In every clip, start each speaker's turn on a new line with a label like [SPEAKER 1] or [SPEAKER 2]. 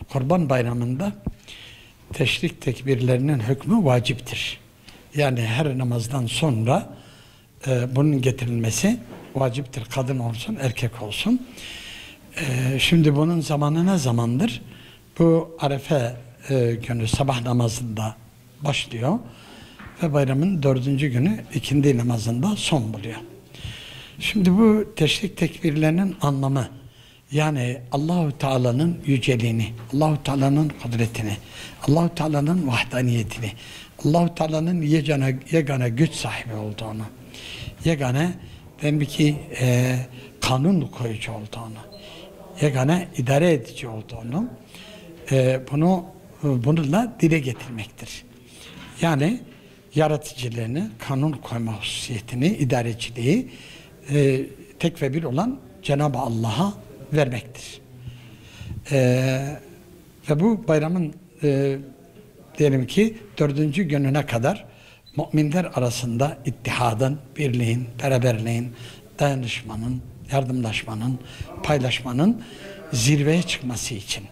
[SPEAKER 1] Kurban Bayramı'nda teşrik tekbirlerinin hükmü vaciptir. Yani her namazdan sonra bunun getirilmesi vaciptir. Kadın olsun, erkek olsun. Şimdi bunun zamanı ne zamandır? Bu Arefe günü sabah namazında başlıyor ve bayramın 4. günü ikindi namazında son buluyor. Şimdi bu teşrik tekbirlerinin anlamı, yani Allahu Teala'nın yüceliğini, Allahu Teala'nın kudretini, Allahu Teala'nın vahdaniyetini, Allahu Teala'nın yegane güç sahibi olduğunu, yegane kanun koyucu olduğunu, yegane idare edici olduğunu, bununla dile getirmektir. Yani yaratıcılığını, kanun koyma hususiyetini, idareciliği tek ve bir olan Cenab-ı Allah'a vermektir. Ve bu bayramın diyelim ki 4. gününe kadar müminler arasında ittihadın, birliğin, beraberliğin, dayanışmanın, yardımlaşmanın, paylaşmanın zirveye çıkması için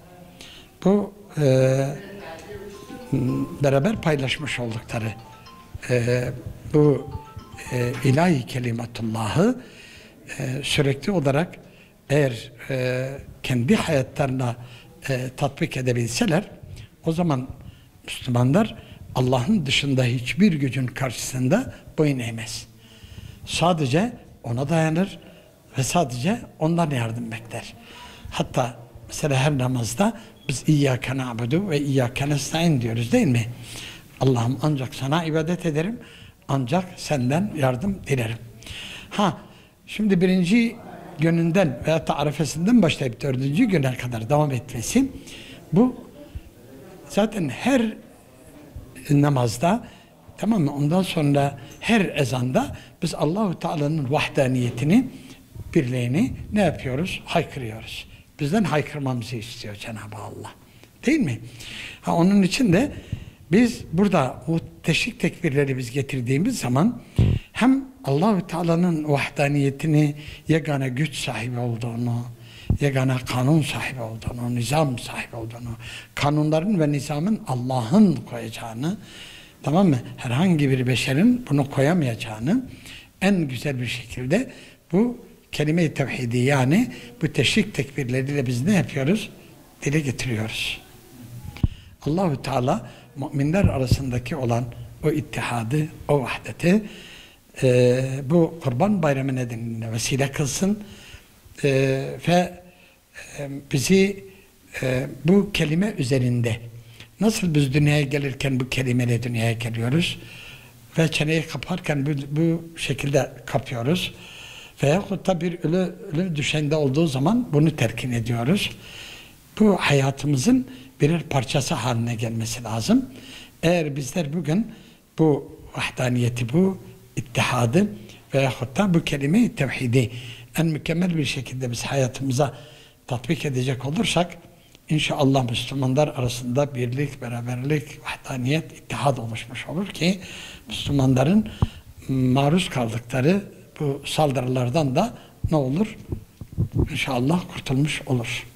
[SPEAKER 1] bu beraber paylaşmış oldukları bu ilahi kelimetullahı sürekli olarak eğer kendi hayatlarına tatbik edebilseler, o zaman Müslümanlar Allah'ın dışında hiçbir gücün karşısında boyun eğmez. Sadece ona dayanır ve sadece ondan yardım bekler. Hatta mesela her namazda biz İyyâke na'budu ve İyyâke nestaîn diyoruz, değil mi? Allah'ım ancak sana ibadet ederim, ancak senden yardım dilerim. Şimdi 1. gününden veya da arefesinden başlayıp 4. güne kadar devam etmesi, bu zaten her namazda, tamam mı? Ondan sonra her ezanda biz Allahu Teala'nın vahdaniyetini, birliğini ne yapıyoruz? Haykırıyoruz. Bizden haykırmamızı istiyor Cenab-ı Allah. Değil mi? Onun için de biz burada o teşrik tekbirleri biz getirdiğimiz zaman hem Allahu Teala'nın vahdaniyetini, yegane güç sahibi olduğunu, yegane kanun sahibi olduğunu, nizam sahibi olduğunu, kanunların ve nizamın Allah'ın koyacağını, tamam mı? Herhangi bir beşerin bunu koyamayacağını en güzel bir şekilde bu kelime-i tevhidi, yani bu teşrik tekbirleriyle biz ne yapıyoruz? Dile getiriyoruz. Allahu Teala müminler arasındaki olan o ittihadı, o vahdeti bu Kurban Bayramı nedeniyle vesile kılsın ve bizi bu kelime üzerinde, nasıl biz dünyaya gelirken bu kelimeyle dünyaya geliyoruz ve çeneyi kaparken bu şekilde kapıyoruz veyahut da bir ölü düşende olduğu zaman bunu terkin ediyoruz. Bu hayatımızın birer parçası haline gelmesi lazım. Eğer bizler bugün bu vahdaniyeti, bu ittihadı veyahut da bu kelime-i tevhidi en mükemmel bir şekilde biz hayatımıza tatbik edecek olursak, İnşallah Müslümanlar arasında birlik, beraberlik, vahdaniyet, ittihad oluşmuş olur ki Müslümanların maruz kaldıkları bu saldırılardan da ne olur? İnşallah kurtulmuş olur.